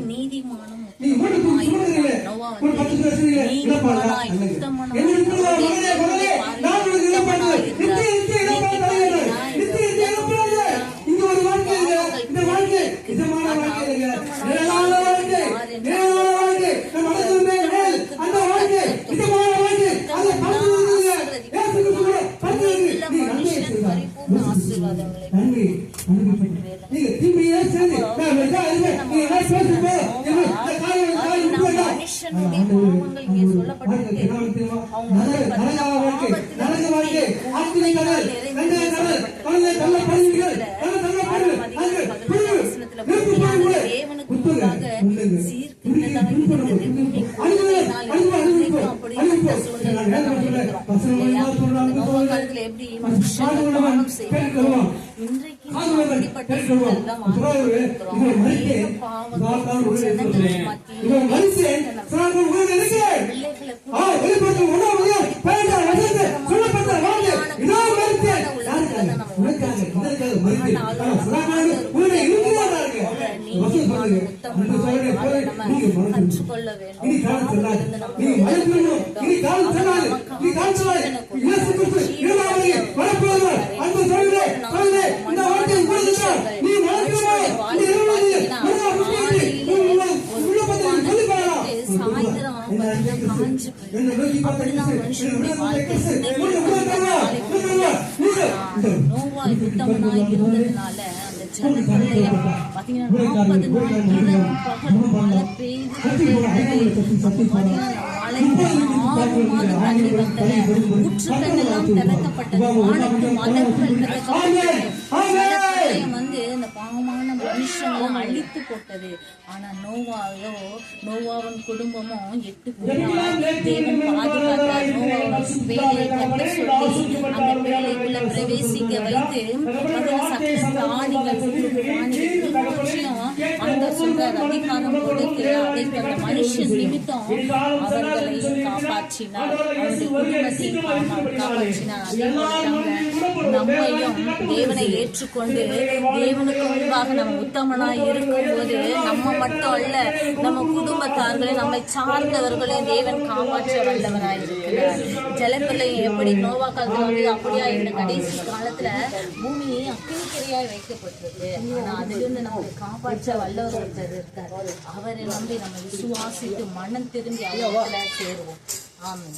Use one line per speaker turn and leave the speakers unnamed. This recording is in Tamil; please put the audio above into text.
நீதிமானும் கற்றுக்கொள்ள நோவா உத்தமனாய் இருந்ததுனால அந்த ஜனங்களுடைய பாத்தீங்கன்னா 40 நாள் இரவு பகல் மழை பெய்து ஊற்றுக்கண்ணெல்லாம் திறக்கப்பட்டது, மதங்கள் திறக்கப்பட்டது, வந்து இந்த பாவமான மனுஷங்களும் அழித்து போட்டது. ஆனா நோவாவின் குடும்பமும் 8 பேரால் தேவன் பாதுகாத்தார். நோவாவின் பேரை கட்ட சொல்லி அந்த பேரைக்குள்ள பிரவேசிக்க வைத்து சகல பிராணிகள் அந்த சொல்றார் அதிகாரம் கொடுத்து அதை அந்த மனுஷன் நிமித்தம் அவர்களை காப்பாற்றினார், அவருடைய குடும்பத்தை காப்பாற்றினார். அதே போல நம்மையும் தேவனை ஏற்றுக்கொண்டு தேவனுக்கு முன்பாக நம்ம உத்தமனாய் இருக்கும் போது நம்ம மட்டும் அல்ல, நம்ம குடும்பத்தார்களே நம்மை சார்ந்தவர்களே தேவன் காப்பாற்ற வல்லவராய் இருக்கிறார். ஜலப்பிள்ளை எப்படி நோவா காலத்துல வந்து அப்படியா இந்த கடைசி காலத்துல பூமி அக்கினிக்கரையாய் வைக்கப்பட்டது. ஆனா அதிலிருந்து நமக்கு காப்பாற்ற வல்லவர் ஒருத்தர் இருக்கார். அவரை நம்பி நம்ம விசுவாசித்து மனம் திரும்பி அவர்களை சேருவோம். ஆமென்.